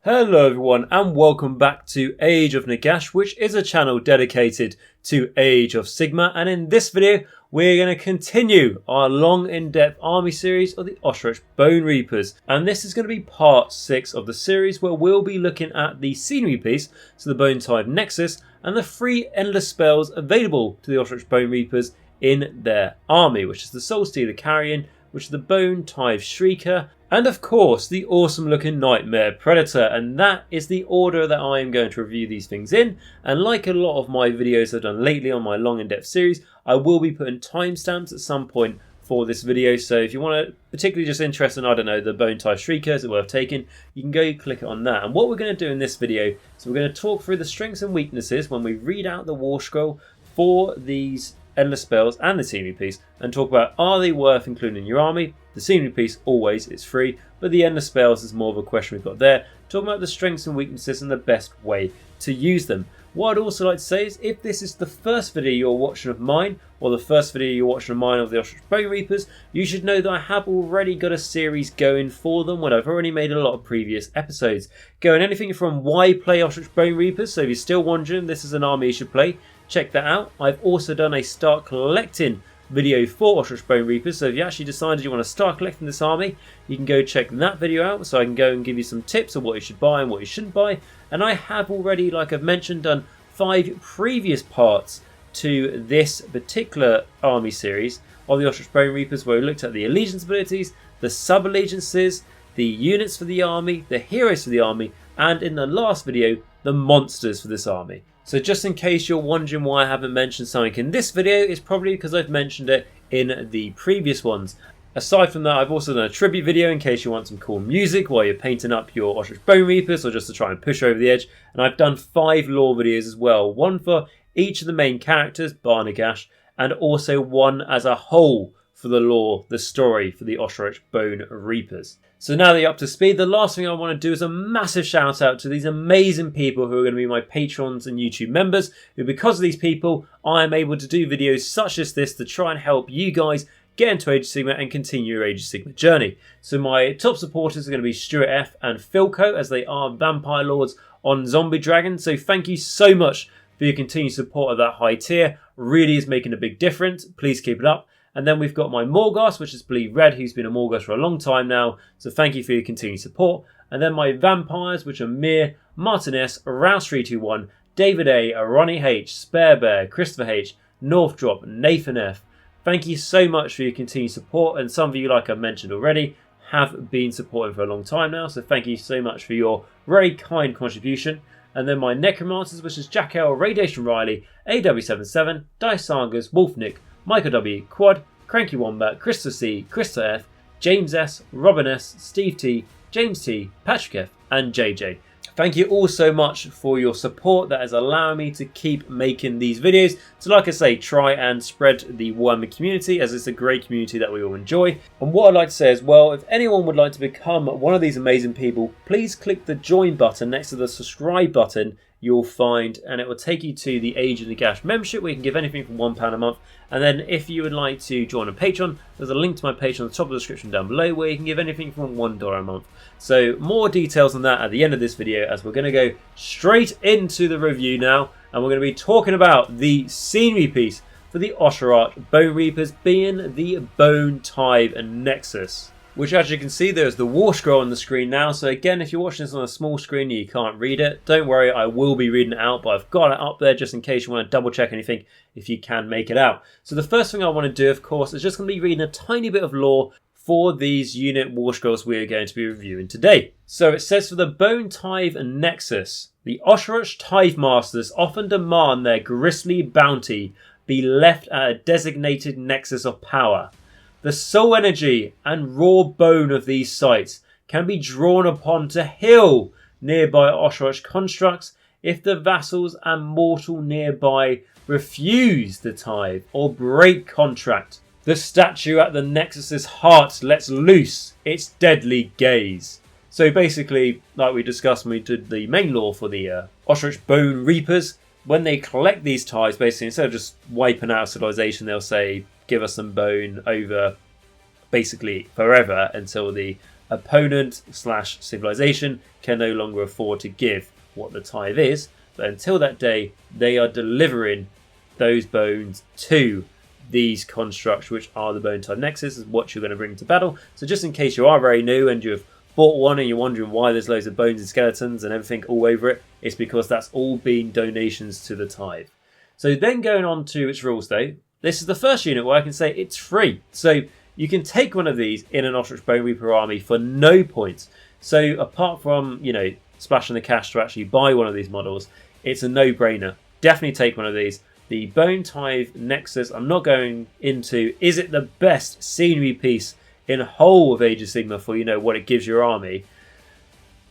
Hello everyone and welcome back to Age of Nagash, which is a channel dedicated to Age of Sigmar, and in this video we're going to continue our long in-depth army series of the Ossiarch Bonereapers, and this is going to be part 6 of the series where we'll be looking at the scenery piece, so the Bone-Tithe Nexus, and the free endless spells available to the Ossiarch Bonereapers in their army, which is the Soulstealer Carrion, which is the Bone-Tithe Shrieker, and of course the awesome looking Nightmare Predator. And that is the order that I am going to review these things in, and like a lot of my videos I've done lately on my long in-depth series, I will be putting timestamps at some point for this video, so if you want to particularly just interested in, I don't know, the Bone-Tithe Shrieker, is it worth taking, you can go click on that. And what we're going to do in this video is we're going to talk through the strengths and weaknesses when we read out the War Scroll for these endless spells and the scenery piece, and talk about, are they worth including in your army? The scenery piece always is free, but the endless spells is more of a question we've got there. Talking about the strengths and weaknesses and the best way to use them. What I'd also like to say is, if this is the first video you're watching of mine, or the first video you're watching of mine of the Ossiarch Bonereapers, you should know that I have already got a series going for them when I've already made a lot of previous episodes. Going anything from why play Ossiarch Bonereapers, so if you're still wondering this is an army you should play, check that out. I've also done a start collecting video for Ossiarch Bonereapers, so if you actually decided you want to start collecting this army, you can go check that video out, so I can go and give you some tips of what you should buy and what you shouldn't buy. And I have already, like I've mentioned, done 5 previous parts to this particular army series of the Ossiarch Bonereapers, where we looked at the allegiance abilities, the sub-allegiances, the units for the army, the heroes for the army, and in the last video, the monsters for this army. So just in case you're wondering why I haven't mentioned something in this video, it's probably because I've mentioned it in the previous ones. Aside from that, I've also done a tribute video in case you want some cool music while you're painting up your Ossiarch Bonereapers, or just to try and push over the edge. And I've done 5 lore videos as well, one for each of the main characters, bar Nagash, and also one as a whole for the lore, the story for the Ossiarch Bonereapers. So now that you're up to speed, the last thing I want to do is a massive shout out to these amazing people who are going to be my patrons and YouTube members, who because of these people I am able to do videos such as this to try and help you guys get into Age of Sigmar and continue your Age of Sigmar journey. So my top supporters are going to be Stuart F and Filq, as they are vampire lords on Zombie Dragon. So thank you so much for your continued support of that high tier. Really is making a big difference. Please keep it up. And then we've got my Morgasts, which is Bleed Red, who's been a Morgast for a long time now. So thank you for your continued support. And then my vampires, which are Mir, Martin S, Rouse321, David A, Ronni H, SpareBear, Christopher H, Northdrop, Nathan F. Thank you so much for your continued support. And some of you, like I mentioned already, have been supporting for a long time now. So thank you so much for your very kind contribution. And then my Necromancers, which is Jacq.l, RadiationRiley, AW77, Sagas, WolfNick, Michal W, Quad, Cranky Wombat, Christopher C, Christopher F, James S, Robin S, Steve T, James T, Patrick F, and JJ. Thank you all so much for your support. That is allowing me to keep making these videos. So like I say, try and spread the Warhammer community, as it's a great community that we all enjoy. And what I'd like to say as well, if anyone would like to become one of these amazing people, please click the join button next to the subscribe button you'll find, and it will take you to the Age of Nagash membership, where you can give anything from £1 a month. And then if you would like to join a Patreon, there's a link to my Patreon at the top of the description down below, where you can give anything from $1 a month. So more details on that at the end of this video, as we're going to go straight into the review now, and we're going to be talking about the scenery piece for the Ossiarch Bonereapers, being the Bone-Tithe Nexus, which, as you can see, there's the War Scroll on the screen now. So again, if you're watching this on a small screen and you can't read it, don't worry, I will be reading it out, but I've got it up there just in case you want to double check anything if you can make it out. So the first thing I want to do, of course, is just going to be reading a tiny bit of lore for these unit War Scrolls we're going to be reviewing today. So it says, for the Bone-Tithe Nexus, the Ossiarch Tithe Masters often demand their grisly bounty be left at a designated nexus of power. The soul energy and raw bone of these sites can be drawn upon to heal nearby Ossiarch constructs if the vassals and mortal nearby refuse the tithe or break contract. The statue at the Nexus's heart lets loose its deadly gaze. So basically, like we discussed when we did the main lore for the Ossiarch Bonereapers, when they collect these tithes, basically, instead of just wiping out civilization, they'll say, give us some bone over basically forever until the opponent / civilization can no longer afford to give what the tithe is, but until that day they are delivering those bones to these constructs, which are the Bone-Tithe Nexus, is what you're going to bring to battle. So just in case you are very new and you've bought one and you're wondering why there's loads of bones and skeletons and everything all over it, it's because that's all been donations to the tithe. So then going on to its rules though, this is the first unit where I can say it's free. So you can take one of these in an Ossiarch Bonereaper army for no points. So apart from, splashing the cash to actually buy one of these models, it's a no-brainer. Definitely take one of these. The Bone-Tithe Nexus, I'm not going into, is it the best scenery piece in the whole of Age of Sigmar for, what it gives your army?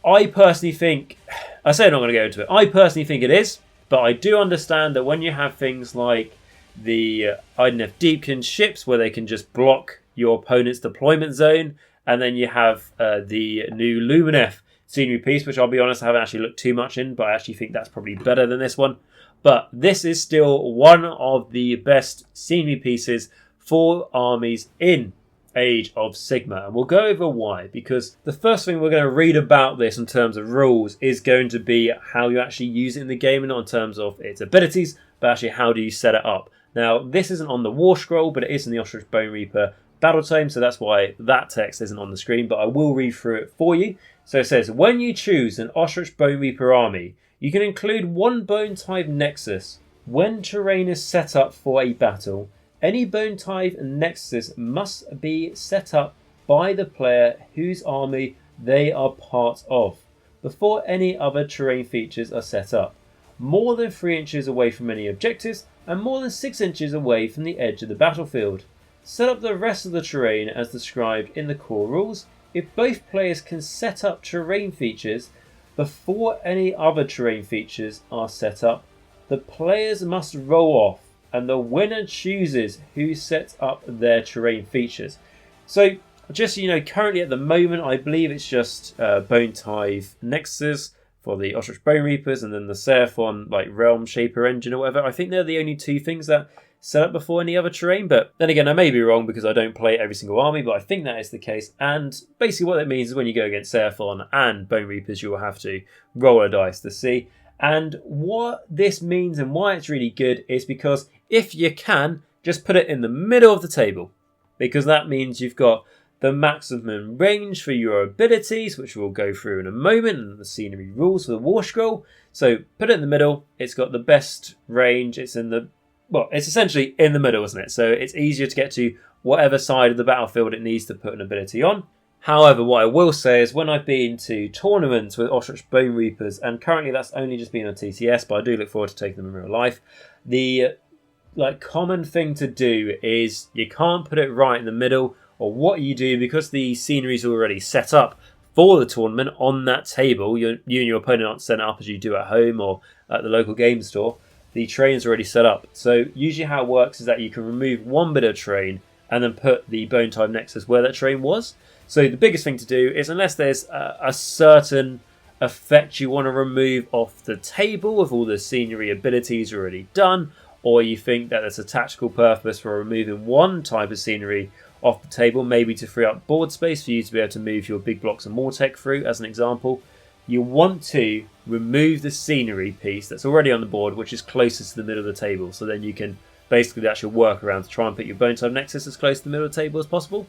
I personally think, I say I'm not going to go into it, I personally think it is, but I do understand that when you have things like the IDNF Deepkin ships where they can just block your opponent's deployment zone, and then you have the new Luminef scenery piece, which I'll be honest, I haven't actually looked too much in, but I actually think that's probably better than this one. But this is still one of the best scenery pieces for armies in Age of Sigmar. And we'll go over why, because the first thing we're going to read about this in terms of rules is going to be how you actually use it in the game, and not in terms of its abilities, but actually how do you set it up. Now, this isn't on the War Scroll, but it is in the Ossiarch Bonereaper Battle Tome, so that's why that text isn't on the screen, but I will read through it for you. So it says, when you choose an Ossiarch Bonereaper army, you can include one Bone-Tithe Nexus. When terrain is set up for a battle, any Bone-Tithe Nexus must be set up by the player whose army they are part of, before any other terrain features are set up, more than 3 inches away from any objectives, and more than 6 inches away from the edge of the battlefield. Set up the rest of the terrain as described in the core rules. If both players can set up terrain features before any other terrain features are set up, the players must roll off, and the winner chooses who sets up their terrain features. So, just so you know, currently at the moment, I believe it's just Bone-Tithe Nexus for the Ossiarch Bonereapers, and then the Seraphon Realm Shaper engine or whatever. I think they're the only two things that set up before any other terrain, but then again I may be wrong because I don't play every single army, but I think that is the case. And basically what that means is when you go against Seraphon and Bonereapers, you will have to roll a dice to see. And what this means and why it's really good is because if you can, just put it in the middle of the table, because that means you've got the maximum range for your abilities, which we'll go through in a moment, and the scenery rules for the War Scroll. So put it in the middle, it's got the best range, it's essentially in the middle, isn't it? So it's easier to get to whatever side of the battlefield it needs to put an ability on. However, what I will say is when I've been to tournaments with Ossiarch Bonereapers, and currently that's only just been on TTS, but I do look forward to taking them in real life, the common thing to do is you can't put it right in the middle, or what you do, because the scenery is already set up for the tournament on that table, you and your opponent aren't set up as you do at home or at the local game store. The terrain is already set up. So usually how it works is that you can remove one bit of terrain and then put the Bone-Tithe Nexus where that terrain was. So the biggest thing to do is, unless there's a certain effect you want to remove off the table with all the scenery abilities already done, or you think that there's a tactical purpose for removing one type of scenery off the table, maybe to free up board space for you to be able to move your big blocks of Mortec through, as an example, you want to remove the scenery piece that's already on the board, which is closest to the middle of the table. So then you can basically the actual workaround to try and put your Bone-Tithe Nexus as close to the middle of the table as possible.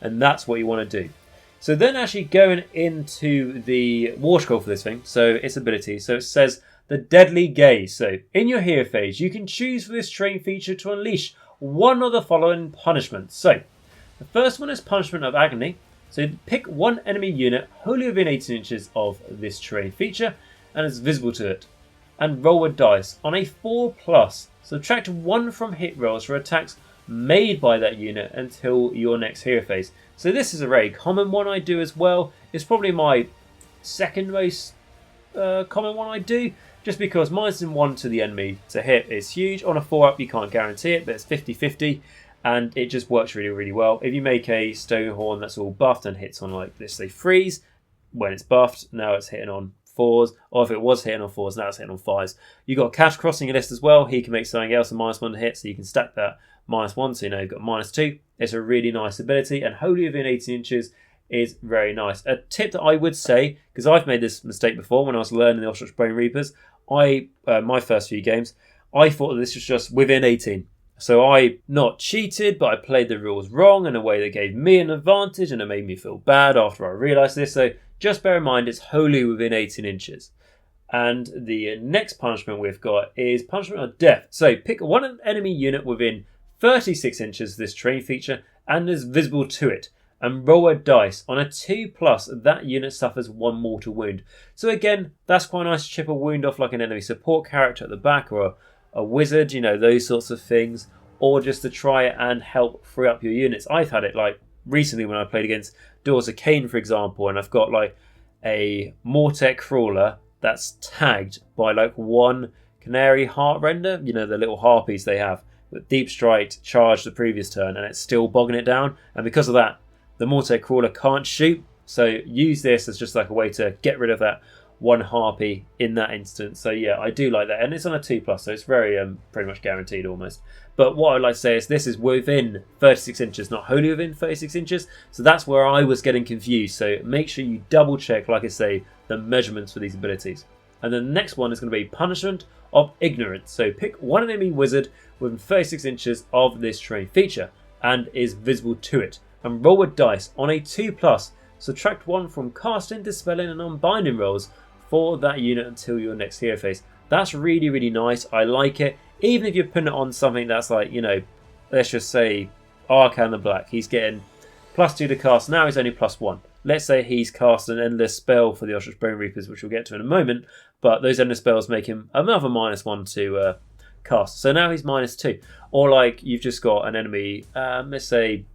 And that's what you want to do. So then actually going into the War Scroll for this thing, so its ability, so it says the Deadly Gaze. So in your hero phase, you can choose for this terrain feature to unleash one of the following punishments. So the first one is Punishment of Agony. So pick one enemy unit wholly within 18 inches of this terrain feature and is visible to it, and roll a dice. On a 4+, subtract 1 from hit rolls for attacks made by that unit until your next hero phase. So this is a very common one I do as well. It's probably my second most common one I do, just because -1 to the enemy to hit is huge. On a 4-up you can't guarantee it, but it's 50-50. And it just works really, really well. If you make a Stonehorn that's all buffed and hits on, like, let's say, 3s, when it's buffed, now it's hitting on 4s. Or if it was hitting on 4s, now it's hitting on 5s. You've got Cash crossing your list as well. He can make something else a -1 to hit, so you can stack that -1, so you know you've got -2. It's a really nice ability, and wholly within 18 inches is very nice. A tip that I would say, because I've made this mistake before when I was learning the Ossiarch Bonereapers, my first few games, I thought that this was just within 18. So I not cheated, but I played the rules wrong in a way that gave me an advantage, and it made me feel bad after I realised this. So just bear in mind it's wholly within 18 inches. And the next punishment we've got is punishment of death. So pick one enemy unit within 36 inches of this terrain feature and is visible to it, and roll a dice. On a 2+, that unit suffers 1 mortal wound. So again, that's quite nice to chip a wound off like an enemy support character at the back, or a wizard, you know, those sorts of things, or just to try and help free up your units. I've had it like recently when I played against Doors of Cain, for example, and I've got like a Mortek Crawler that's tagged by like 1 Canary Heartrender, you know, the little harpies they have, with Deep Strike charged the previous turn, and it's still bogging it down. And because of that, the Mortek Crawler can't shoot. So use this as just like a way to get rid of that 1 harpy in that instance. So yeah, I do like that, and it's on a 2+, so it's very pretty much guaranteed almost. But what I'd like to say is this is within 36 inches, not wholly within 36 inches. So that's where I was getting confused. So make sure you double check, like I say, the measurements for these abilities. And then the next one is going to be punishment of ignorance. So pick one enemy wizard within 36 inches of this terrain feature and is visible to it, and roll a dice. On a 2+, subtract 1 from casting, dispelling and unbinding rolls for that unit until your next hero phase. That's really, really nice. I like it. Even if you're putting it on something that's like, you know, let's just say Arcan the Black. He's getting +2 to cast. Now he's only +1. Let's say he's cast an endless spell for the Ossiarch Bonereapers, which we'll get to in a moment. But those endless spells make him another -1 to cast. So now he's -2. Or like you've just got an enemy, let's say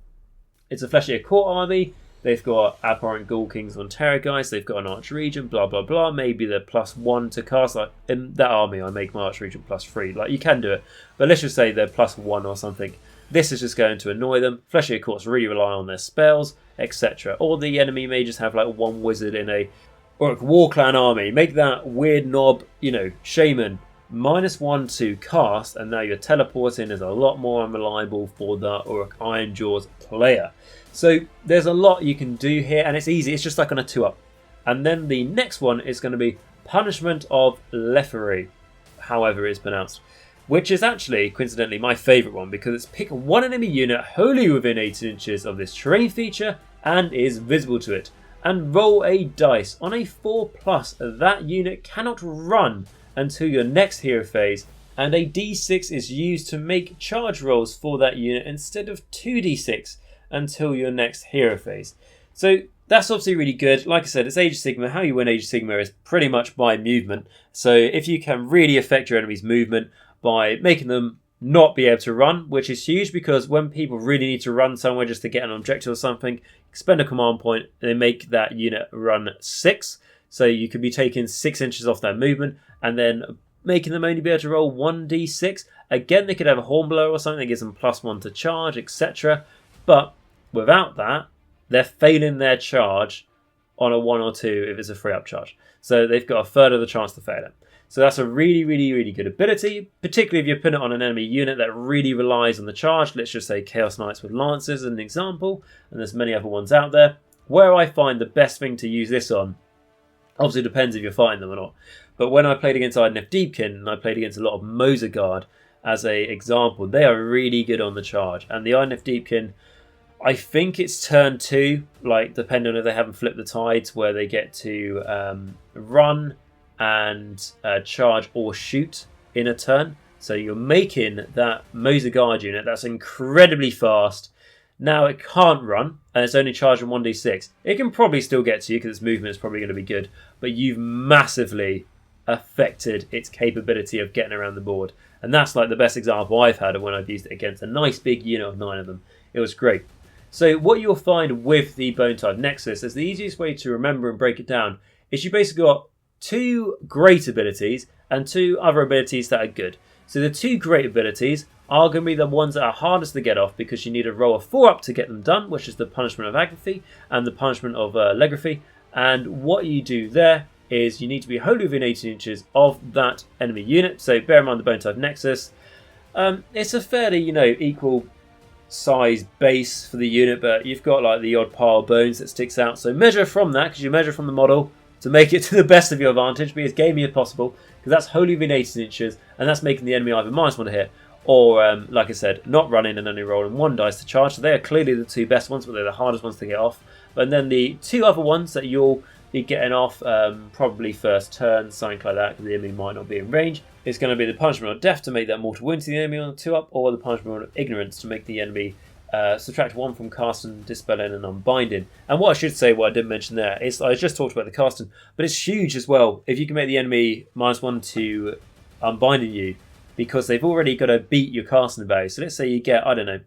it's a Flesh Eater Court army. They've got Abhorrent Ghoul Kings on Terrorgeist. They've got an Archregent, blah, blah, blah. Maybe they're +1 to cast. Like in that army, I make my Archregent +3. Like you can do it. But let's just say they're +1 or something. This is just going to annoy them. Flesh Eater Courts really rely on their spells, etc. Or the enemy may just have like 1 wizard in a Orc War Clan army. Make that weird knob, you know, Shaman -1 to cast, and now your teleporting is a lot more unreliable for the Orc Ironjaws player. So there's a lot you can do here, and it's easy. It's just like on a 2-up. And then the next one is going to be punishment of Lethargy, however it's pronounced, which is actually, coincidentally, my favourite one, because it's pick one enemy unit wholly within 18 inches of this terrain feature and is visible to it, and roll a dice. On a 4+, that unit cannot run until your next hero phase, and a d6 is used to make charge rolls for that unit instead of 2d6 until your next hero phase. So that's obviously really good. Like I said, it's Age of Sigmar. How you win Age of Sigmar is pretty much by movement. So if you can really affect your enemy's movement by making them not be able to run, which is huge, because when people really need to run somewhere just to get an objective or something, spend a command point and they make that unit run 6. So you could be taking 6 inches off their movement and then making them only be able to roll 1d6. Again, they could have a Hornblower or something that gives them +1 to charge, etc. But without that, they're failing their charge on a 1 or 2 if it's a free up charge. So they've got a third of the chance to fail it. So that's a really, really, really good ability, particularly if you're putting it on an enemy unit that really relies on the charge. Let's just say Chaos Knights with Lancers as an example, and there's many other ones out there. Where I find the best thing to use this on, obviously it depends if you're fighting them or not, but when I played against Idoneth Deepkin, and I played against a lot of Moser Guard as a example, they are really good on the charge. And the Idoneth Deepkin, I think it's turn 2, like depending on if they haven't flipped the tides, where they get to run and charge or shoot in a turn. So you're making that Moser Guard unit that's incredibly fast. Now it can't run, and it's only charging 1d6. It can probably still get to you because its movement is probably going to be good, but you've massively affected its capability of getting around the board. And that's like the best example I've had of when I've used it against a nice big unit of 9 of them. It was great. So what you'll find with the Bone-Tithe Nexus is the easiest way to remember and break it down is you basically got 2 great abilities and 2 other abilities that are good. So the 2 great abilities are going to be the ones that are hardest to get off because you need to roll a 4-up to get them done, which is the punishment of Agathy and the punishment of Legraphy. And what you do there is you need to be wholly within 18 inches of that enemy unit. So bear in mind the Bone-Tithe Nexus. It's a fairly, equal size base for the unit, but you've got like the odd pile of bones that sticks out. So measure from that, because you measure from the model to make it to the best of your advantage, be as gamey as possible, because that's wholly within 18 inches, and that's making the enemy either -1 to hit, or like I said, not running and only rolling 1 dice to charge. So they are clearly the 2 best ones, but they're the hardest ones to get off. But then the 2 other ones that you'll be getting off probably first turn, something like that, because the enemy might not be in range. It's going to be the punishment of death to make that mortal wound to the enemy on the 2-up, or the punishment of ignorance to make the enemy subtract 1 from casting, dispelling, and unbinding. And what I should say, what I didn't mention there, is I just talked about the casting, but it's huge as well. If you can make the enemy -1 to unbinding you, because they've already got to beat your casting value. So let's say you get, I don't know,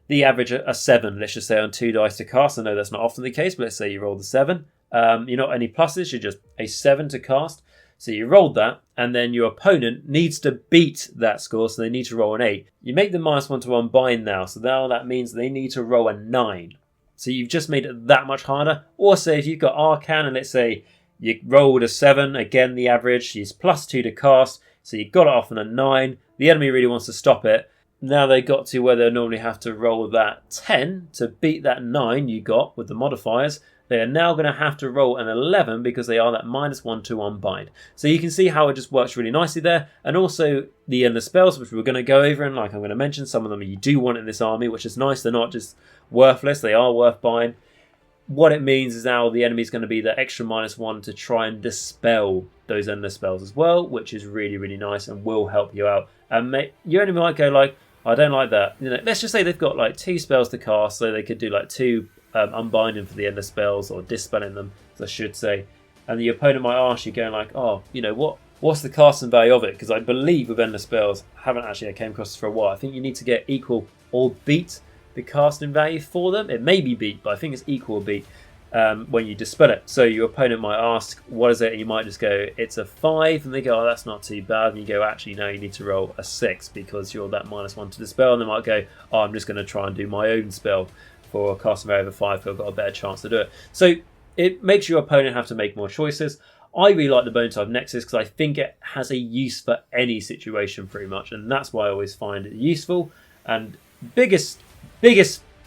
the average a 7, let's just say, on 2 dice to cast. I know that's not often the case, but let's say you roll the 7. You're not any pluses, you're just a 7 to cast. So you rolled that, and then your opponent needs to beat that score, so they need to roll an 8. You make them -1 to unbind now, so now that means they need to roll a 9. So you've just made it that much harder. Also, if you've got Arcan, and let's say you rolled a 7, again the average is +2 to cast, so you got it off on a 9. The enemy really wants to stop it. Now they got to where they normally have to roll that 10 to beat that 9 you got with the modifiers. They are now going to have to roll an 11 because they are that -1 to unbind. So you can see how it just works really nicely there. And also the endless spells, which we're going to go over, and like I'm going to mention, some of them you do want in this army, which is nice. They're not just worthless, they are worth buying. What it means is now the enemy is going to be the extra -1 to try and dispel those endless spells as well, which is really, really nice and will help you out. And your enemy might go like, I don't like that. You know, let's just say they've got like 2 spells to cast, so they could do like 2 unbinding for the endless spells, or dispelling them, as I should say. And the opponent might ask you, going like, oh, you know, what's the casting value of it? Because I believe with endless spells, I haven't actually came across this for a while. I think you need to get equal or beat the casting value for them. It may be beat, but I think it's equal or beat when you dispel it. So your opponent might ask, what is it? And you might just go, it's a 5, and they go, oh, that's not too bad. And you go, actually, no, you need to roll a 6 because you're that -1 to dispel. And they might go, oh, I'm just going to try and do my own spell for a casting value of 5, because I've got a better chance to do it. So it makes your opponent have to make more choices. I really like the Bone-Tithe Nexus because I think it has a use for any situation pretty much, and that's why I always find it useful. And biggest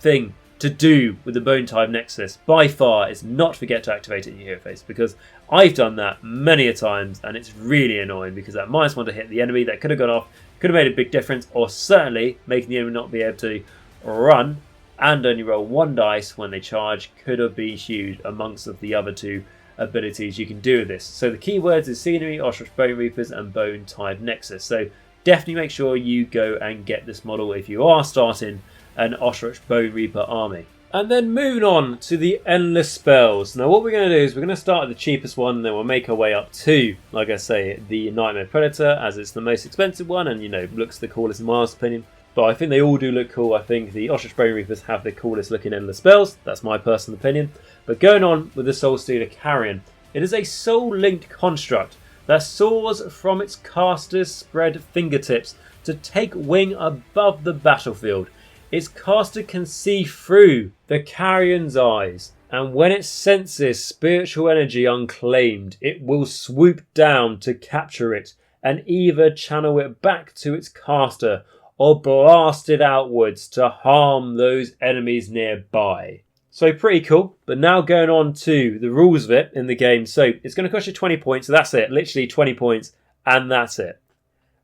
thing to do with the Bone-Tithe Nexus by far is not forget to activate it in your hero phase, because I've done that many a times and it's really annoying, because that -1 to hit the enemy that could have gone off could have made a big difference, or certainly making the enemy not be able to run and only roll 1 dice when they charge could have been huge amongst of the other 2 abilities you can do with this. So the keywords is Scenery, Ossiarch Bonereapers, and Bone-Tithe Nexus. So definitely make sure you go and get this model if you are starting an Ossiarch Bonereaper army. And then moving on to the endless spells. Now what we're going to do is we're going to start at the cheapest one, and then we'll make our way up to, like I say, the Nightmare Predator, as it's the most expensive one and, you know, looks the coolest in my opinion. But I think they all do look cool. I think the Ossiarch Bonereapers have the coolest looking endless spells. That's my personal opinion. But going on with the Soulstealer Carrion. It is a soul-linked construct that soars from its caster's spread fingertips to take wing above the battlefield. Its caster can see through the Carrion's eyes, and when it senses spiritual energy unclaimed, it will swoop down to capture it and either channel it back to its caster or blast it outwards to harm those enemies nearby. So pretty cool. But now going on to the rules of it in the game. So it's going to cost you 20 points. So that's it. Literally 20 points. And that's it.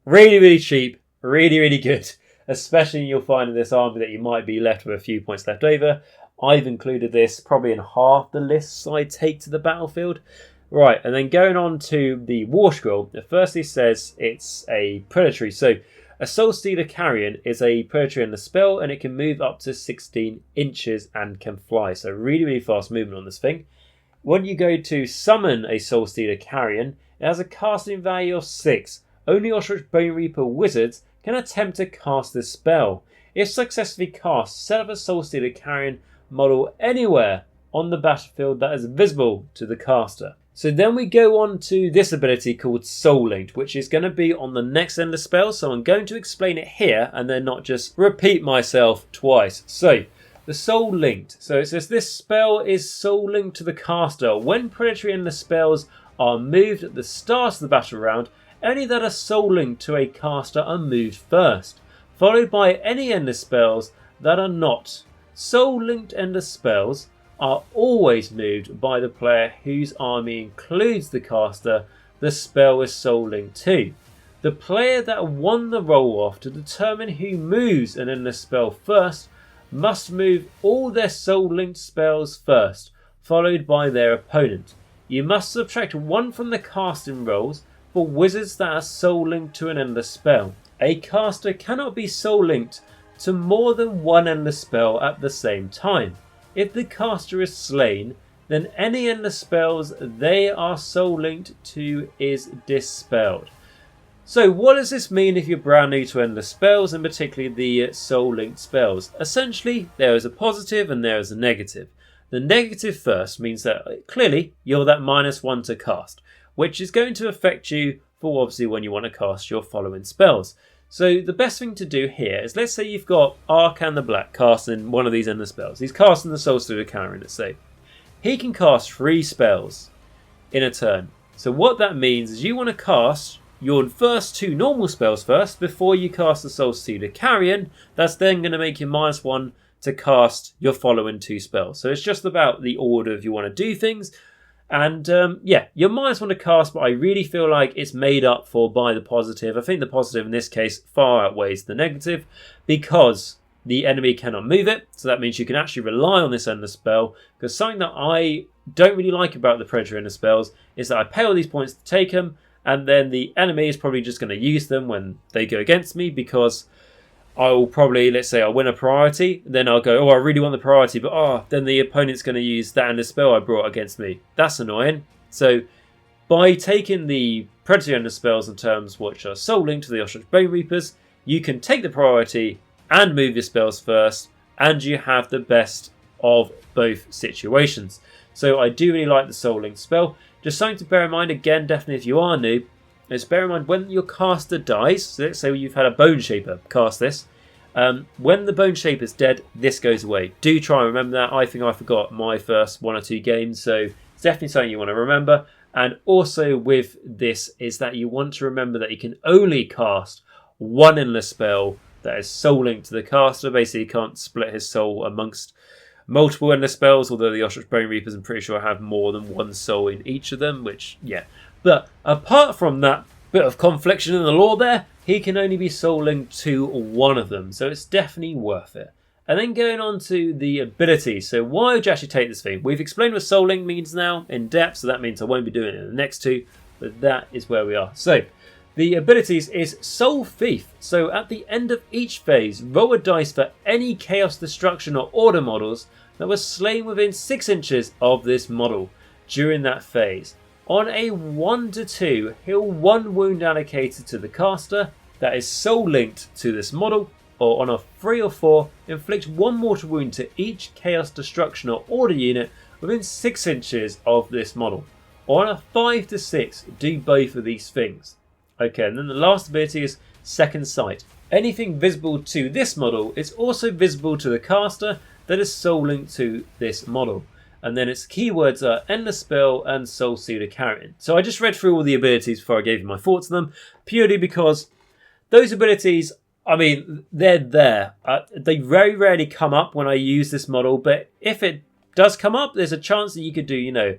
Really, really cheap. Really, really good. Especially you'll find in this army that you might be left with a few points left over. I've included this probably in half the lists I take to the battlefield. Right, and then going on to the War Scroll. It firstly says it's a predatory. So a Soulstealer Carrion is a predatory in the spell, and it can move up to 16 inches and can fly. So really, really fast movement on this thing. When you go to summon a Soulstealer Carrion, it has a casting value of 6. Only Ossiarch Bonereaper wizards can attempt to cast this spell. If successfully cast, set up a Soulstealer Carrion model anywhere on the battlefield that is visible to the caster. So then we go on to this ability called Soul Linked, which is going to be on the next endless spell. So I'm going to explain it here and then not just repeat myself twice. So the Soul Linked. So it says this spell is Soul Linked to the caster. When predatory endless spells are moved at the start of the battle round, any that are Soul Linked to a caster are moved first, followed by any endless spells that are not soul-linked Ender spells are always moved by the player whose army includes the caster the spell is soul-linked to. The player that won the roll-off to determine who moves an Ender spell first must move all their soul-linked spells first, followed by their opponent. You must subtract 1 from the casting rolls for wizards that are soul-linked to an Ender spell. A caster cannot be soul-linked to more than one Ender spell at the same time. If the caster is slain, then any Ender spells they are soul-linked to is dispelled. So what does this mean if you're brand new to Ender spells, and particularly the soul-linked spells? Essentially, there is a positive and there is a negative. The negative first means that clearly you're that -1 to cast, which is going to affect you for obviously when you want to cast your following spells. So the best thing to do here is, let's say you've got Arcan the Black casting one of these Ender spells. He's casting the Soulstealer Carrion, let's say. He can cast 3 spells in a turn. So what that means is you want to cast your first 2 normal spells first before you cast the Soulstealer Carrion. That's then going to make you -1 to cast your following 2 spells. So it's just about the order if you want to do things. And yeah, you're -1 to cast, but I really feel like it's made up for by the positive. I think the positive in this case far outweighs the negative because the enemy cannot move it. So that means you can actually rely on this Ender spell. Because something that I don't really like about the Predator Ender spells is that I pay all these points to take them, and then the enemy is probably just going to use them when they go against me, because I will probably, let's say I win a priority, then I'll go, oh, I really want the priority, but then the opponent's going to use that Ender spell I brought against me. That's annoying. So by taking the Predator Ender spells in terms which are soul linked to the Ossiarch Bonereapers, you can take the priority and move your spells first, and you have the best of both situations. So I do really like the soul linked spell. Just something to bear in mind, again, definitely if you are new, is bear in mind when your caster dies, so let's say you've had a Bone Shaper cast this, when the Bone Shaper's dead, this goes away. Do try and remember that. I think I forgot my first 1 or 2 games, so it's definitely something you want to remember. And also with this is that you want to remember that you can only cast 1 endless spell that is soul linked to the caster. Basically, you can't split his soul amongst multiple endless spells, although the Ossiarch Bonereapers, I'm pretty sure, have more than 1 soul in each of them, which, yeah. But apart from that bit of confliction in the lore there, he can only be soul linked to 1 of them, so it's definitely worth it. And then going on to the abilities. So why would you actually take this thing? We've explained what soul link means now in depth, so that means I won't be doing it in the next 2, but that is where we are. So the abilities is Soul Thief. So at the end of each phase, roll a dice for any Chaos, Destruction or Order models that were slain within 6 inches of this model during that phase. On a 1 to 2, heal 1 wound allocated to the caster that is soul linked to this model, or on a 3 or 4, inflict 1 mortal wound to each Chaos, Destruction or Order unit within 6 inches of this model. Or on a 5 to 6, do both of these things. Okay, and then the last ability is Second Sight. Anything visible to this model is also visible to the caster that is soul linked to this model. And then its keywords are Endless Spell and Soulstealer Carrion. So I just read through all the abilities before I gave you my thoughts on them, purely because those abilities, I mean, they're there. They very rarely come up when I use this model, but if it does come up, there's a chance that you could do, you know,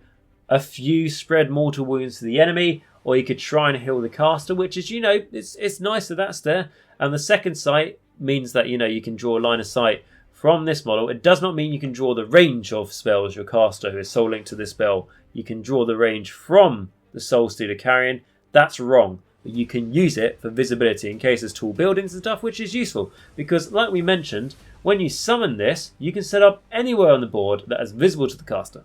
a few spread mortal wounds to the enemy, or you could try and heal the caster, which is, you know, it's nice that that's there. And the Second Sight means that, you know, you can draw a line of sight from this model. It does not mean you can draw the range of spells your caster who is soul linked to this spell. You can draw the range from the Soulstealer Carrion. That's wrong. But you can use it for visibility in case there's tall buildings and stuff, which is useful. Because like we mentioned, when you summon this, you can set up anywhere on the board that is visible to the caster.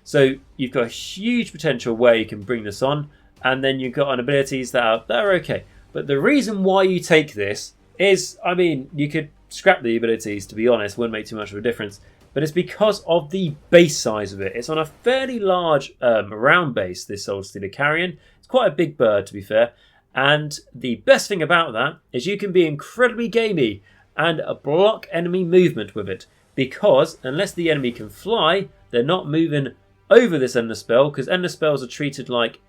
So you've got a huge potential where you can bring this on, and then you've got abilities that are okay. But the reason why you take this is, I mean, you could scrap the abilities, to be honest, wouldn't make too much of a difference, but it's because of the base size of it. It's on a fairly large round base, this Soulstealer Carrion. It's quite a big bird, to be fair, and the best thing about that is you can be incredibly gamey and block enemy movement with it, because unless the enemy can fly, they're not moving over this Ender spell, because Ender spells are treated like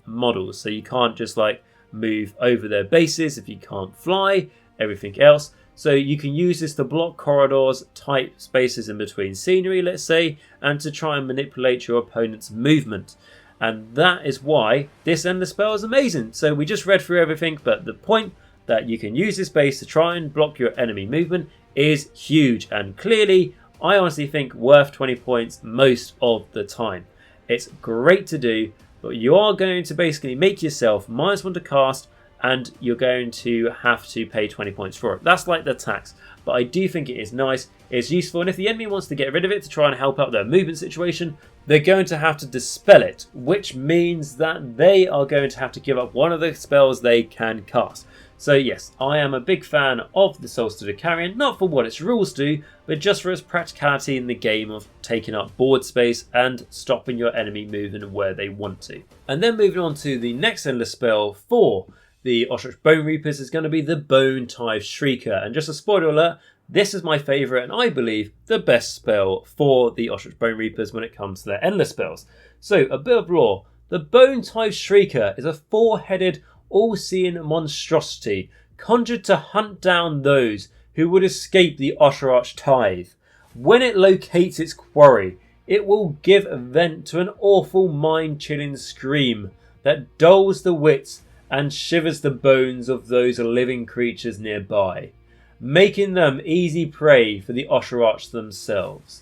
models, so you can't just like move over their bases if you can't fly, everything else. So you can use this to block corridors, tight spaces in between scenery, let's say, and to try and manipulate your opponent's movement. And that is why this endless spell is amazing. So we just read through everything, but the point that you can use this base to try and block your enemy movement is huge. And clearly, I honestly think worth 20 points most of the time. It's great to do, but you are going to basically make yourself -1 to cast, and you're going to have to pay 20 points for it. That's like the tax, but I do think it is nice, it's useful, and if the enemy wants to get rid of it to try and help out their movement situation, they're going to have to dispel it, which means that they are going to have to give up one of the spells they can cast. So yes, I am a big fan of the Soulstealer Carrion, not for what its rules do, but just for its practicality in the game of taking up board space and stopping your enemy moving where they want to. And then moving on to the next endless spell for the Ossiarch Bonereapers is going to be the Bone-Tithe Shrieker. And just a spoiler alert, this is my favourite and I believe the best spell for the Ossiarch Bonereapers when it comes to their endless spells. So a bit of lore. The Bone-Tithe Shrieker is a 4-headed all-seeing monstrosity conjured to hunt down those who would escape the Ossiarch Tithe. When it locates its quarry, it will give vent to an awful mind-chilling scream that dulls the wits and shivers the bones of those living creatures nearby, making them easy prey for the Ossiarch themselves.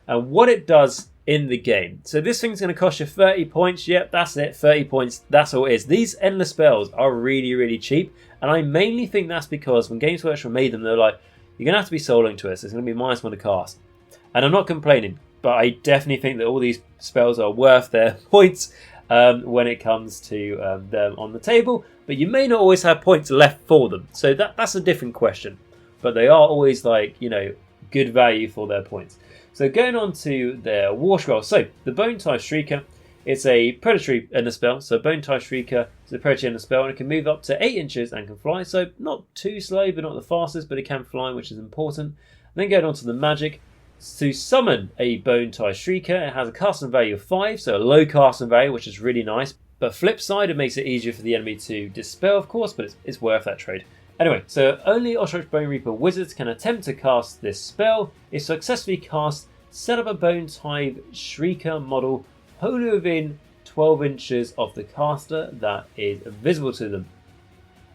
And what it does in the game. So this thing's going to cost you 30 points. Yep, that's it, 30 points. That's all it is. These endless spells are really, really cheap. And I mainly think that's because when Games Workshop made them, they're like, you're going to have to be soul-linked to us. It's going to be -1 to cast. And I'm not complaining, but I definitely think that all these spells are worth their points when it comes to them on the table. But you may not always have points left for them. So that's a different question. But they are always like, you know, good value for their points. So going on to their war scroll. So the Bone-Tithe Shrieker, it's a predatory endless spell. So Bone-Tithe Shrieker is a predatory endless spell and it can move up to 8 inches and can fly. So not too slow, but not the fastest, but it can fly, which is important. And then going on to the magic. To summon a Bone-Tithe Shrieker, it has a casting value of 5, so a low casting value, which is really nice. But flip side, it makes it easier for the enemy to dispel, of course, but it's worth that trade. Anyway, so only Ossiarch Bonereaper wizards can attempt to cast this spell. If successfully cast, set up a Bone-Tithe Shrieker model wholly within 12 inches of the caster that is visible to them.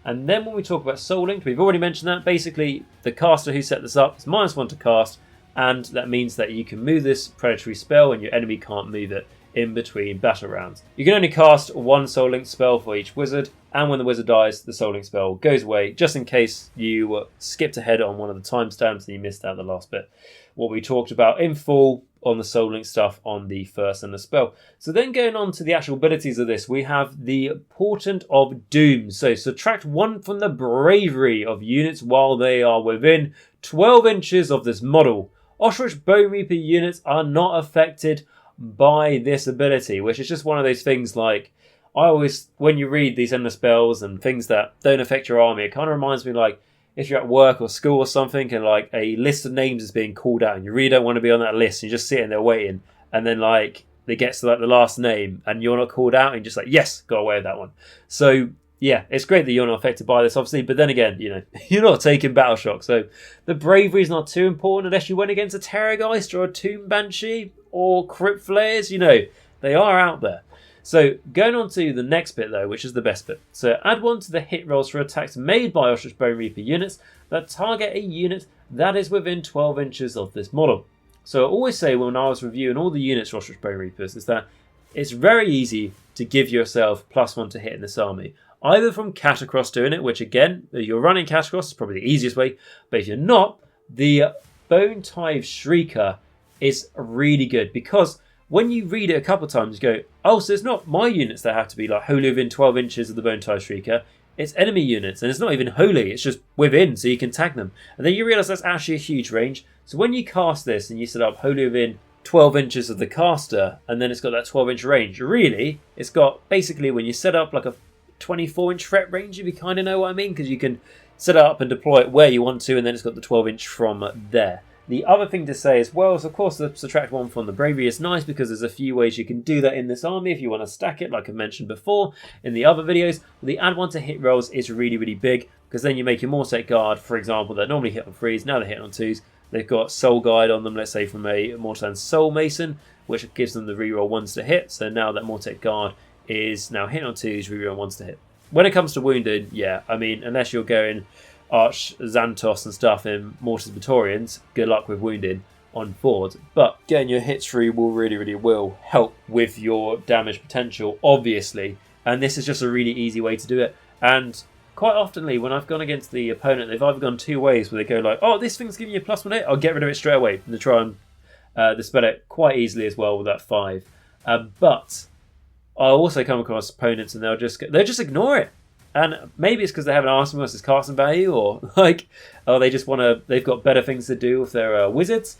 And then when we talk about Soul Linked, we've already mentioned that. Basically, the caster who set this up is -1 to cast, and that means that you can move this predatory spell and your enemy can't move it in between battle rounds. You can only cast 1 Soul Link spell for each wizard, and when the wizard dies, the Soul Link spell goes away, just in case you skipped ahead on one of the timestamps and you missed out the last bit. What we talked about in full on the Soul Link stuff on the first endless spell. So then going on to the actual abilities of this, we have the Portent of Doom. So subtract 1 from the bravery of units while they are within 12 inches of this model. Ossiarch Bonereaper units are not affected by this ability, which is just one of those things like, I always, when you read these endless spells and things that don't affect your army, it kind of reminds me like if you're at work or school or something and like a list of names is being called out and you really don't want to be on that list and you're just sitting there waiting, and then like it gets to like the last name and you're not called out and you're just like, yes, got away with that one. So yeah, it's great that you're not affected by this, obviously, but then again, you know, you're not taking battle shock, so the bravery is not too important unless you went against a Terrorgeist or a Tomb Banshee or Crypt Flayers. You know, they are out there. So going on to the next bit though, which is the best bit. So add 1 to the hit rolls for attacks made by Ossiarch Bonereaper units that target a unit that is within 12 inches of this model. So I always say when I was reviewing all the units for Ossiarch Bonereapers is that it's very easy to give yourself +1 to hit in this army. Either from Catacross doing it, which again, if you're running Catacross, is probably the easiest way. But if you're not, the Bone-Tithe Shrieker is really good. Because when you read it a couple of times, you go, oh, so it's not my units that have to be like wholly within 12 inches of the Bone-Tithe Shrieker. It's enemy units. And it's not even wholly, it's just within, so you can tag them. And then you realise that's actually a huge range. So when you cast this and you set up wholly within 12 inches of the caster, and then it's got that 12-inch range, really, it's got basically when you set up like a 24-inch threat range, if you kind of know what I mean, because you can set it up and deploy it where you want to, and then it's got the 12-inch from there. The other thing to say as well is, of course, the subtract 1 from the bravery is nice because there's a few ways you can do that in this army if you want to stack it, like I mentioned before in the other videos. The add 1 to hit rolls is really, really big because then you make your Mortec Guard, for example, that normally hit on 3s, now they hit on 2s. They've got Soul Guide on them, let's say from a Mortal Soul Mason, which gives them the reroll 1s to hit. So now that Mortec Guard is now hit on 2s, reroll 1s to hit. When it comes to wounded, yeah, I mean, unless you're going Arch Xantos and stuff in Mortis Praetorians, good luck with wounded on board. But getting your hits through will really will help with your damage potential, obviously. And this is just a really easy way to do it. And quite oftenly, when I've gone against the opponent, they've either gone 2 ways where they go like, oh, this thing's giving you a +1 hit, I'll get rid of it straight away. And they try and dispel it quite easily as well with that 5. But I also come across opponents and they'll just ignore it. And maybe it's because they have an Arsenal versus casting value, or like, oh, they just want to, they've got better things to do if they're wizards.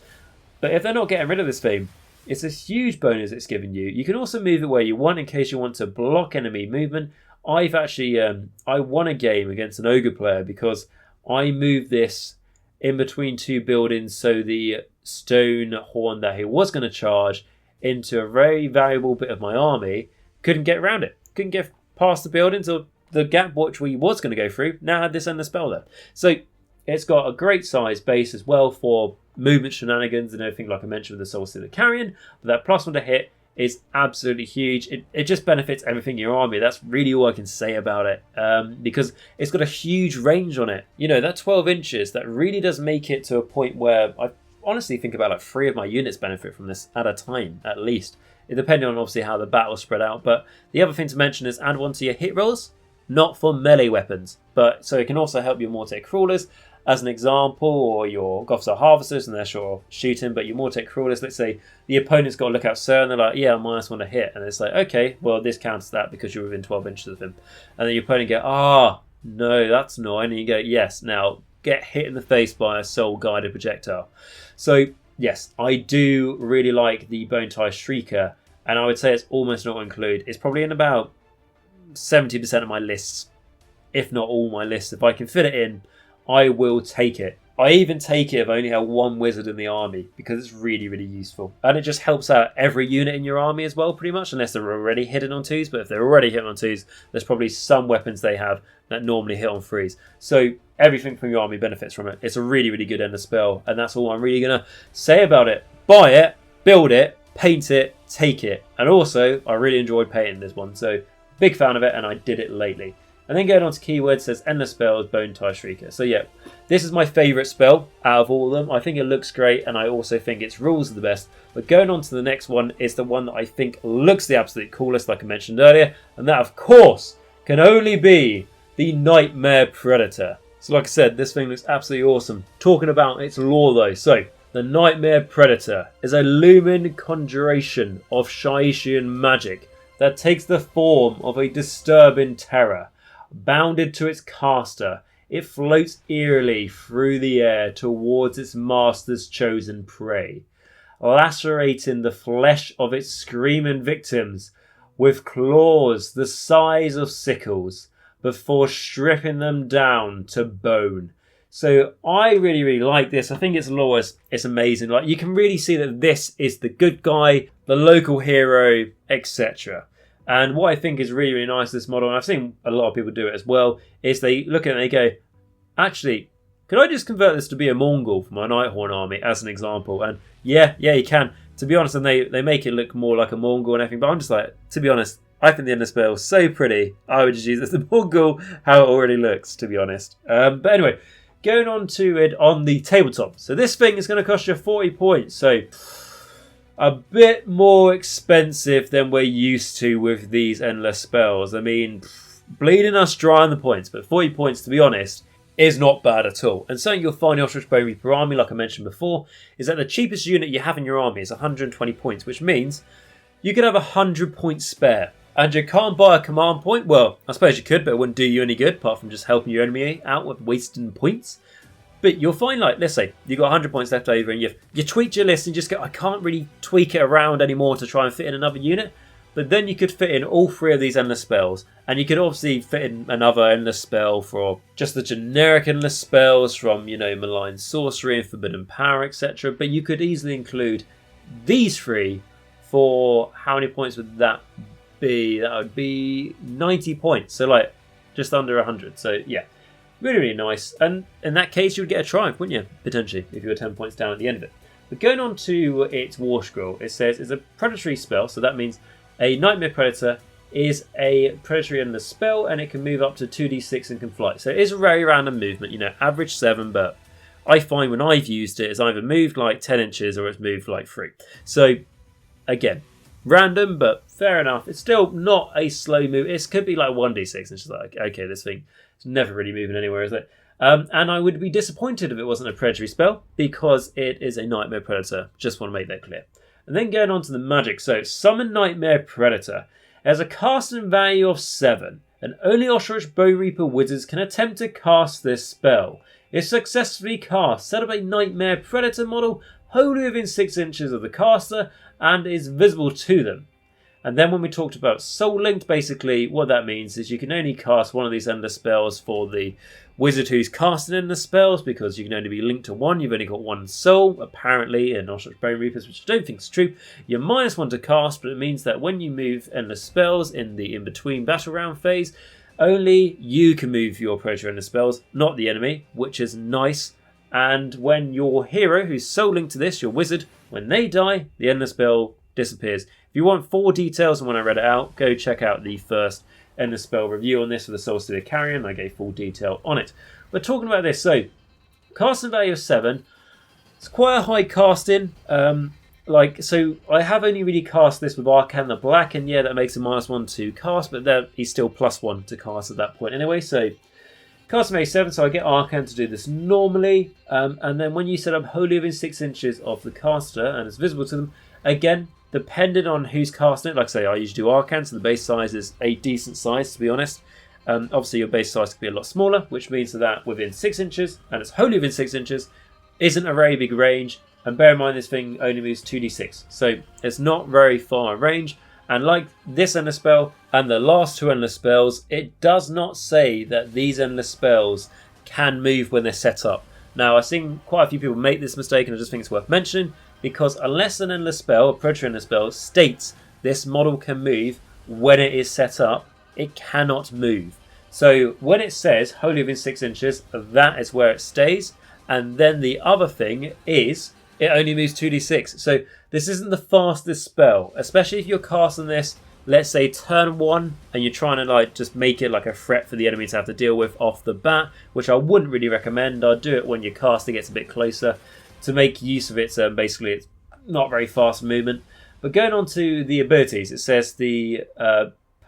But if they're not getting rid of this thing, it's a huge bonus it's giving you. You can also move it where you want in case you want to block enemy movement. I've actually, I won a game against an ogre player because I moved this in between 2 buildings so the stone horn that he was going to charge into a very valuable bit of my army couldn't get around it. Couldn't get past the buildings, or the gap which we was going to go through now had this endless spell there. So it's got a great size base as well for movement shenanigans and everything, like I mentioned with the Soulstealer Carrion. But that +1 to hit is absolutely huge. It just benefits everything in your army. That's really all I can say about it, because it's got a huge range on it. You know, that 12 inches, that really does make it to a point where I honestly think about like 3 of my units benefit from this at a time, at least. It depending on obviously how the battle's spread out. But the other thing to mention is add 1 to your hit rolls. Not for melee weapons, but so it can also help your Mortec Crawlers, as an example, or your Gothsar Harvesters, and they're sure shooting, but your Mortec Crawlers, let's say the opponent's got to look out Sir, and they're like, yeah, -1 to hit, and it's like, okay, well, this counters that because you're within 12 inches of him. And then your opponent go, no, that's annoying, and you go, yes, now get hit in the face by a soul-guided projectile. So, yes, I do really like the Bone-Tithe Shrieker, and I would say it's almost not included. It's probably in about 70% of my lists, if not all my lists. If I can fit it in, I will take it. I even take it if I only have 1 wizard in the army because it's really useful, and it just helps out every unit in your army as well, pretty much, unless they're already hidden on 2s. But if they're already hit on 2s, there's probably some weapons they have that normally hit on 3s. So everything from your army benefits from it. It's a really good endless spell, and that's all I'm really gonna say about it. Buy it, build it, paint it, take it. And also I really enjoyed painting this one, so big fan of it, and I did it lately. And then going on to keywords, says endless spells, Bone-Tithe Shrieker. So yeah, this is my favourite spell out of all of them. I think it looks great, and I also think its rules are the best. But going on to the next one is the one that I think looks the absolute coolest, like I mentioned earlier, and that of course can only be the Nightmare Predator. So like I said, this thing looks absolutely awesome. Talking about its lore though, so the Nightmare Predator is a lumen conjuration of Shaishian magic that takes the form of a disturbing terror. Bounded to its caster, it floats eerily through the air towards its master's chosen prey, lacerating the flesh of its screaming victims with claws the size of sickles before stripping them down to bone. So I really like this. I think its lore is amazing. Like, you can really see that this is the good guy, the local hero, etc. And what I think is really nice this model, and I've seen a lot of people do it as well, is they look at it and they go, actually, could I just convert this to be a Mongol for my Nighthorn army, as an example? And yeah, you can. To be honest, and they make it look more like a Mongol and everything, but I'm just like, to be honest, I think the end of spell is so pretty, I would just use it as the Mongol, how it already looks, to be honest. But anyway, going on to it on the tabletop. So this thing is going to cost you 40 points, so a bit more expensive than we're used to with these endless spells. I mean, bleeding us dry on the points, but 40 points, to be honest, is not bad at all. And something you'll find in Ossiarch Bonereaper army, like I mentioned before, is that the cheapest unit you have in your army is 120 points, which means you could have 100 points spare. And you can't buy a command point? Well, I suppose you could, but it wouldn't do you any good, apart from just helping your enemy out with wasting points. But you'll find, like, let's say you've got 100 points left over and you tweaked your list and you just go, I can't really tweak it around anymore to try and fit in another unit. but then you could fit in all 3 of these endless spells, and you could obviously fit in another endless spell for just the generic endless spells from, you know, Malign Sorcery and Forbidden Power, etc. But you could easily include these 3 for how many points would that be? That would be 90 points, so like just under 100. So yeah, really, really nice. And in that case, you would get a triumph, wouldn't you? Potentially, if you were 10 points down at the end of it. But going on to its War Scroll, it says it's a predatory spell, so that means a Nightmare Predator is a predatory endless spell, and it can move up to 2d6 and can fly. So it is a very random movement, you know, average 7, but I find when I've used it, it's either moved like 10 inches or it's moved like 3. So again, random, but fair enough. It's still not a slow move. It could be like 1d6, and it's just like, okay, this thing is never really moving anywhere, is it? And I would be disappointed if it wasn't a predatory spell, because it is a Nightmare Predator. Just want to make that clear. And then going on to the magic. So, Summon Nightmare Predator. It has a casting value of 7, and only Ossiarch Bonereaper wizards can attempt to cast this spell. If successfully cast, set up a Nightmare Predator model wholly within 6 inches of the caster and is visible to them. And then when we talked about Soul Linked, basically what that means is you can only cast one of these endless spells for the wizard who's casting endless spells, because you can only be linked to one. You've only got one soul, apparently, in Ossiarch Bonereapers, which I don't think is true. You're -1 to cast, but it means that when you move endless spells in the in-between battle round phase, only you can move your Predator endless spells, not the enemy, which is nice. And when your hero, who's soul linked to this, your wizard, when they die, the endless spell disappears. If you want full details on when I read it out, go check out the first endless spell review on this for the Soulstealer Carrion. I gave full detail on it. We're talking about this. So, casting value of 7. It's quite a high casting. So I have only really cast this with Arcan the Black, and yeah, that makes him -1 to cast, but then he's still +1 to cast at that point anyway. So, casting value 7, so I get Arcan to do this normally, and then when you set up wholly within 6 inches of the caster and it's visible to them, again, depending on who's casting it, like I say, I usually do Arcan, so the base size is a decent size, to be honest. Obviously, your base size could be a lot smaller, which means that within 6 inches, and it's wholly within 6 inches, isn't a very big range. And bear in mind, this thing only moves 2d6, so it's not very far in range. And like this endless spell and the last 2 endless spells, it does not say that these endless spells can move when they're set up. Now, I've seen quite a few people make this mistake, and I just think it's worth mentioning, because unless an endless spell, a predatory endless spell, states this model can move when it is set up, it cannot move. So when it says wholly within 6 inches, that is where it stays. And then the other thing is it only moves 2d6. So this isn't the fastest spell, especially if you're casting this, let's say turn 1, and you're trying to just make it like a threat for the enemy to have to deal with off the bat, which I wouldn't really recommend. I'd do it when your casting gets a bit closer to make use of it. Basically, it's not very fast movement. But going on to the abilities, it says the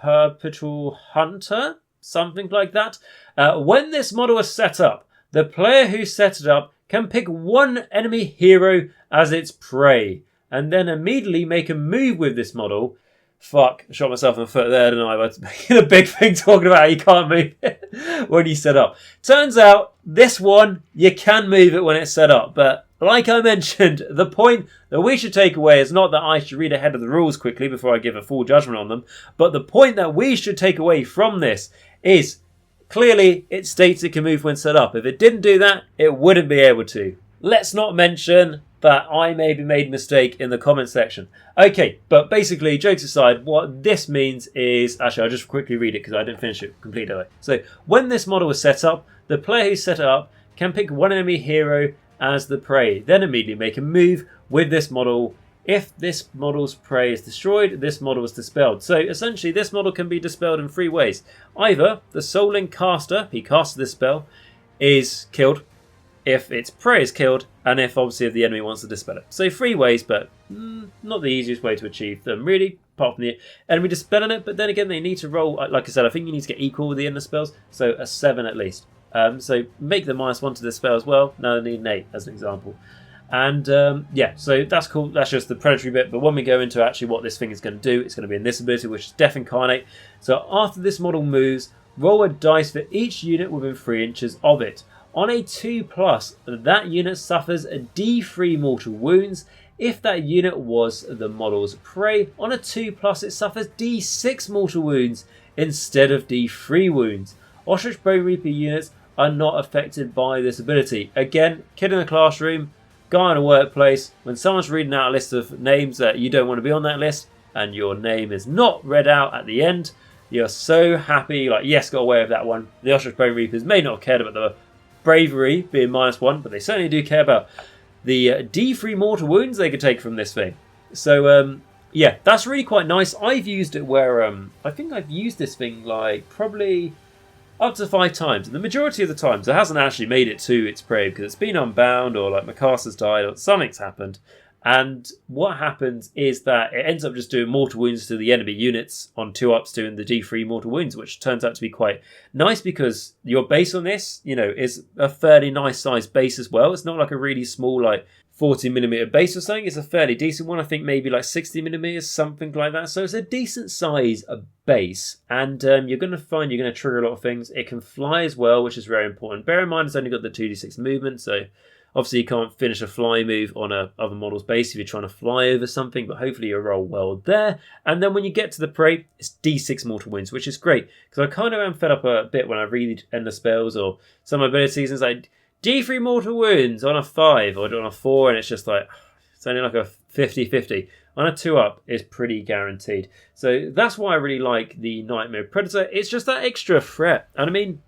Perpetual Hunter, something like that. When this model is set up, the player who set it up can pick one enemy hero as its prey, and then immediately make a move with this model. Fuck, I shot myself in the foot there, didn't I? That's making a big thing talking about how you can't move it when you set up. Turns out, this one, you can move it when it's set up. But like I mentioned, the point that we should take away is not that I should read ahead of the rules quickly before I give a full judgment on them, but the point that we should take away from this is, clearly, it states it can move when set up. If it didn't do that, it wouldn't be able to. Let's not mention that I maybe made a mistake in the comment section. Okay, but basically, jokes aside, what this means is... Actually, I'll just quickly read it because I didn't finish it completely. So, when this model is set up, the player who set it up can pick one enemy hero as the prey, then immediately make a move with this model. If this model's prey is destroyed, this model is dispelled. So essentially, this model can be dispelled in 3 ways. Either the Soul Link caster, he casts this spell, is killed, if its prey is killed, and if obviously if the enemy wants to dispel it. So 3 ways, but not the easiest way to achieve them, really, apart from the enemy dispelling it. But then again, they need to roll, like I said, I think you need to get equal with the endless spells, so a 7 at least. So make the -1 to this spell as well. Now they need an 8 as an example. And yeah, so that's cool. That's just the predatory bit. But when we go into actually what this thing is going to do, it's going to be in this ability, which is Death Incarnate. So after this model moves, roll a dice for each unit within 3 inches of it. On a 2+, that unit suffers a D3 mortal wounds. if that unit was the model's prey. On a 2+, it suffers D6 mortal wounds instead of D3 wounds. Ossiarch Bonereaper units are not affected by this ability. Again, kid in the classroom, guy in a workplace, when someone's reading out a list of names that you don't want to be on that list, and your name is not read out at the end, you're so happy, like, yes, got away with that one. The Ossiarch Bonereapers may not have cared about the bravery being -1, but they certainly do care about the D3 mortal wounds they could take from this thing. So, yeah, that's really quite nice. I've used it where, I think I've used this thing, like, probably up to 5 times. And the majority of the times, it hasn't actually made it to its prey because it's been unbound, or, like, Morgasts died, or something's happened. And what happens is that it ends up just doing mortal wounds to the enemy units on 2-ups doing the D3 mortal wounds, which turns out to be quite nice because your base on this, you know, is a fairly nice sized base as well. It's not like a really small, like 40mm base or something. It's a fairly decent one. I think maybe like 60mm, something like that. So it's a decent size base. And you're going to find you're going to trigger a lot of things. It can fly as well, which is very important. Bear in mind, it's only got the 2d6 movement, so obviously, you can't finish a fly move on a other model's base if you're trying to fly over something, but hopefully you roll well there. And then when you get to the prey, it's D6 mortal wounds, which is great. Because I kind of am fed up a bit when I read endless spells or some abilities, and it's like, D3 mortal wounds on a 5 or on a 4, and it's just like, it's only like a 50-50. On a 2-up, it's pretty guaranteed. So that's why I really like the Nightmare Predator. It's just that extra threat. And I mean,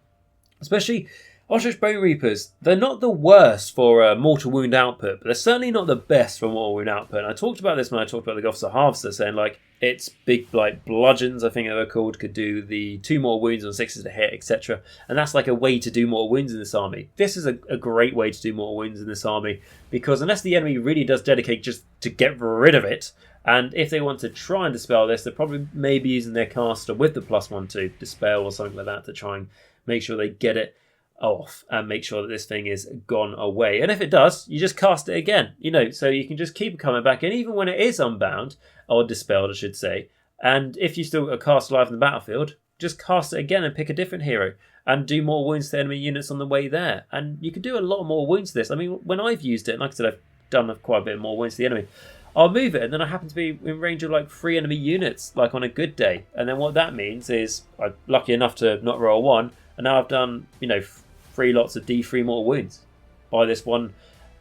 especially Ossiarch Bonereapers, they're not the worst for mortal wound output, but they're certainly not the best for mortal wound output. And I talked about this when I talked about the Officer Harvester, saying like its big like bludgeons, I think they were called, could do the 2 mortal wounds on 6s to hit, etc. And that's like a way to do mortal wounds in this army. This is a great way to do mortal wounds in this army, because unless the enemy really does dedicate just to get rid of it, and if they want to try and dispel this, they're probably maybe using their caster with the +1 to dispel or something like that to try and make sure they get it off and make sure that this thing is gone away. And if it does, you just cast it again, you know, so you can just keep coming back in even when it is unbound, or dispelled I should say. And if you still got a cast alive in the battlefield, just cast it again and pick a different hero and do more wounds to enemy units on the way there. And you can do a lot more wounds to this. I mean, when I've used it, and like I said, I've done quite a bit more wounds to the enemy, I'll move it and then I happen to be in range of like 3 enemy units, like on a good day. And then what that means is I'm lucky enough to not roll 1, and now I've done, you know, 3 lots of D3 mortal wounds by this one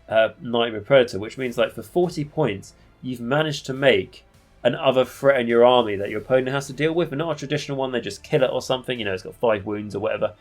Nightmare Predator, which means like for 40 points you've managed to make an other threat in your army that your opponent has to deal with, and not a traditional one they just kill it or something, you know, it's got 5 wounds or whatever.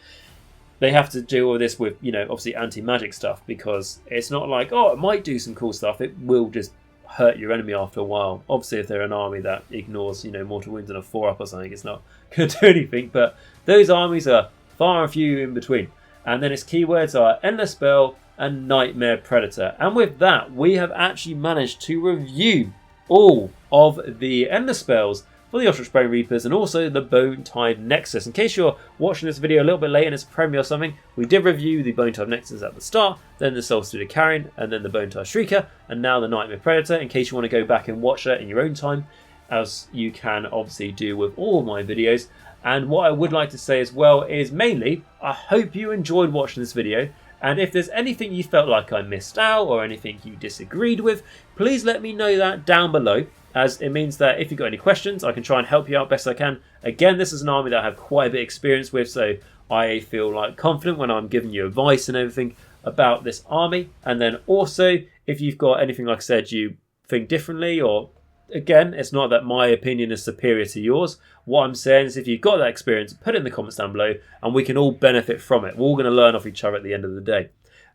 They have to deal with this with, you know, obviously anti-magic stuff, because it's not like, oh, it might do some cool stuff, it will just hurt your enemy after a while. Obviously if they're an army that ignores, you know, mortal wounds on a 4-up or something, it's not going to do anything, but those armies are far and few in between. And then its keywords are Endless Spell and Nightmare Predator. And with that, we have actually managed to review all of the Endless Spells for the Ossiarch Bonereapers and also the Bone-Tithe Nexus. In case you're watching this video a little bit late and it's a premiere or something, we did review the Bone-Tithe Nexus at the start, then the Soulstealer Carrion, and then the Bone-Tithe Shrieker, and now the Nightmare Predator, in case you want to go back and watch that in your own time, as you can obviously do with all my videos. And what I would like to say as well is mainly, I hope you enjoyed watching this video. And if there's anything you felt like I missed out or anything you disagreed with, please let me know that down below, as it means that if you've got any questions, I can try and help you out best I can. Again, this is an army that I have quite a bit of experience with, so I feel like confident when I'm giving you advice and everything about this army. And then also, if you've got anything, like I said, you think differently, or again, it's not that my opinion is superior to yours. What I'm saying is if you've got that experience, put it in the comments down below and we can all benefit from it. We're all going to learn off each other at the end of the day.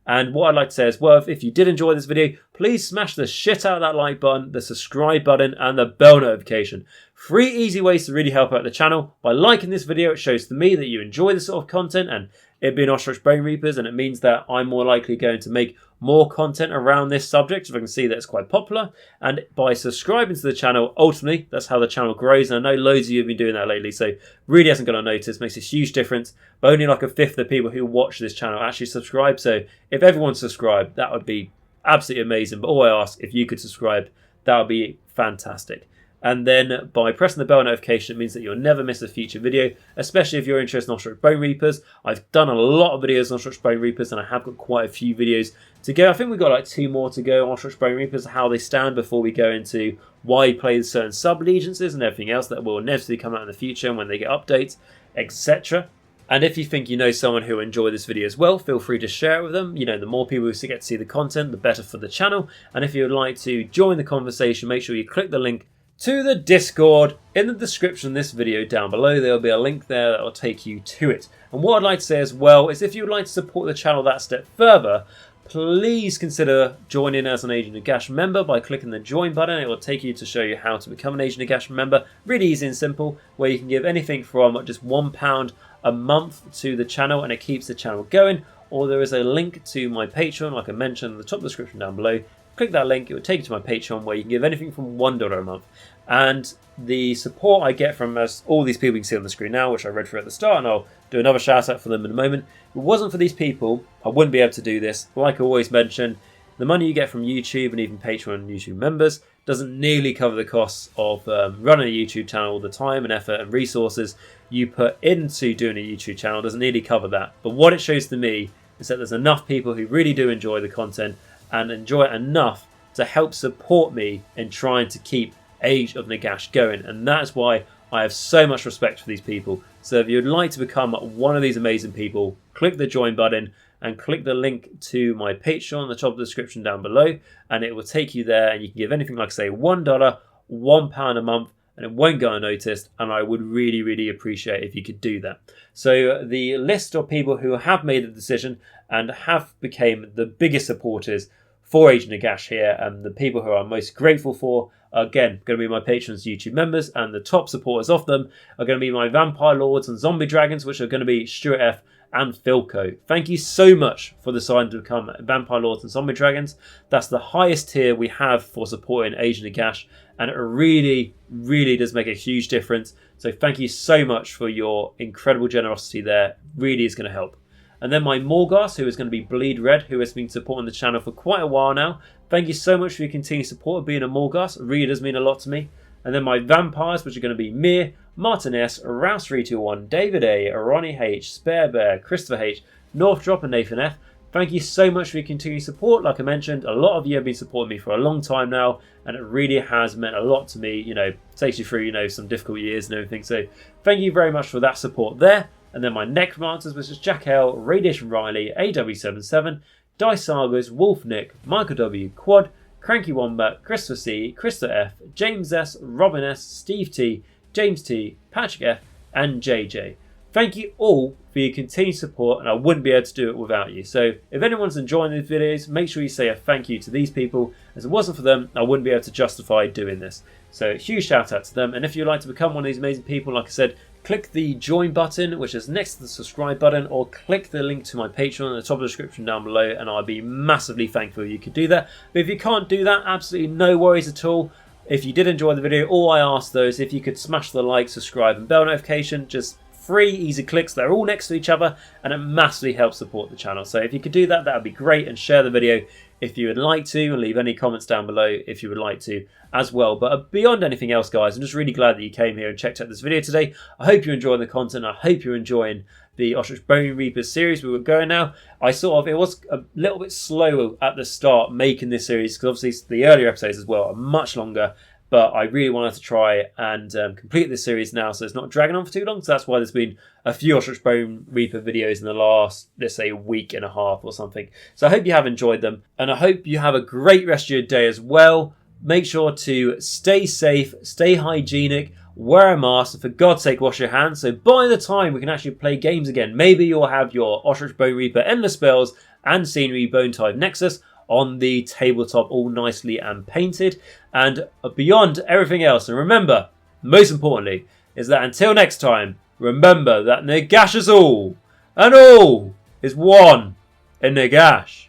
And what I'd like to say as well, if you did enjoy this video, please smash the shit out of that like button, the subscribe button and the bell notification. 3 easy ways to really help out the channel. By liking this video, it shows to me that you enjoy this sort of content, and it being Ossiarch Bonereapers, and it means that I'm more likely going to make more content around this subject if I can see that it's quite popular. And by subscribing to the channel, ultimately, that's how the channel grows. And I know loads of you have been doing that lately, so really hasn't got to notice. Makes a huge difference. But only like 1/5 of the people who watch this channel actually subscribe. So if everyone subscribed, that would be absolutely amazing. But all I ask, if you could subscribe, that would be fantastic. And then by pressing the bell notification, it means that you'll never miss a future video, especially if you're interested in Ossiarch Bonereapers. I've done a lot of videos on Ossiarch Bonereapers, and I have got quite a few videos to go. I think we've got like 2 more to go on Ossiarch Bonereapers, how they stand, before we go into why you play certain sub-allegiances and everything else that will inevitably come out in the future and when they get updates, etc. And if you think you know someone who will enjoy this video as well, feel free to share it with them. You know, the more people who get to see the content, the better for the channel. And if you would like to join the conversation, make sure you click the link to the Discord in the description of this video down below. There will be a link there that will take you to it. And what I'd like to say as well is, if you would like to support the channel that step further, please consider joining as an Age of Nagash member by clicking the join button. It will take you to show you how to become an Age of Nagash member. Really easy and simple, where you can give anything from just £1 a month to the channel, and it keeps the channel going. Or there is a link to my Patreon, like I mentioned in the top of the description down below. Click that link, it will take you to my Patreon, where you can give anything from $1 a month. And the support I get from all these people you can see on the screen now, which I read through at the start, and I'll do another shout out for them in a moment. If it wasn't for these people, I wouldn't be able to do this. Like I always mention, the money you get from YouTube and even Patreon and YouTube members doesn't nearly cover the costs of running a YouTube channel. The time and effort and resources you put into doing a YouTube channel doesn't nearly cover that. But what it shows to me is that there's enough people who really do enjoy the content and enjoy it enough to help support me in trying to keep Age of Nagash going. And that's why I have so much respect for these people. So if you'd like to become one of these amazing people, click the join button and click the link to my Patreon in the top of the description down below, and it will take you there, and you can give anything like, say, $1, £1 a month, and it won't go unnoticed, and I would really, really appreciate if you could do that. So the list of people who have made the decision and have become the biggest supporters for Age of Nagash here, and the people who I'm most grateful for, are again going to be my patrons, YouTube members, and the top supporters of them are going to be my Vampire Lords and Zombie Dragons, which are going to be Stuart F and Filq. Thank you so much for deciding to become Vampire Lords and Zombie Dragons. That's the highest tier we have for supporting Age of Nagash, and it really, really does make a huge difference. So thank you so much for your incredible generosity there. Really is going to help. And then my Morgasts, who is going to be Bleed Red, who has been supporting the channel for quite a while now. Thank you so much for your continued support of being a Morghast. It really does mean a lot to me. And then my Vampires, which are going to be Mir, Martin S, Rouse321, David A, Ronni H, SpareBear, Christopher H, Northdrop, and Nathan F. Thank you so much for your continued support. Like I mentioned, a lot of you have been supporting me for a long time now, and it really has meant a lot to me. You know, takes you through, you know, some difficult years and everything. So thank you very much for that support there. And then my Necromancers, which is Jacq.l, RadiationRiley, AW77, Sagas, WolfNick, Michal W, Quad, Cranky Wombat, Christopher C, Stuart F, James S, Robin S, Steve T, James T, Patrick F, and JJ. Thank you all for your continued support, and I wouldn't be able to do it without you. So if anyone's enjoying these videos, make sure you say a thank you to these people. As it wasn't for them, I wouldn't be able to justify doing this. So huge shout out to them. And if you'd like to become one of these amazing people, like I said, click the join button, which is next to the subscribe button, or click the link to my Patreon in the top of the description down below, and I'll be massively thankful you could do that. But if you can't do that, absolutely no worries at all. If you did enjoy the video, all I ask though is if you could smash the like, subscribe, and bell notification. Just 3 easy clicks. They're all next to each other, and it massively helps support the channel. So if you could do that, that would be great, and share the video if you would like to, and leave any comments down below if you would like to as well. But beyond anything else, guys, I'm just really glad that you came here and checked out this video today. I hope you're enjoying the content. I hope you're enjoying the Ossiarch Bonereapers series we were going now. It was a little bit slower at the start making this series, because obviously the earlier episodes as well are much longer. But I really wanted to try and complete this series now, so it's not dragging on for too long. So that's why there's been a few Ossiarch Bonereaper videos in the last, let's say, week and a half or something. So I hope you have enjoyed them, and I hope you have a great rest of your day as well. Make sure to stay safe, stay hygienic, wear a mask, and for God's sake, wash your hands. So by the time we can actually play games again, maybe you'll have your Ossiarch Bonereaper Endless Spells and Scenery Bone-Tithe Nexus on the tabletop, all nicely and painted. And beyond everything else, and remember, most importantly, is that until next time, remember that Nagash is all, and all is one in Nagash.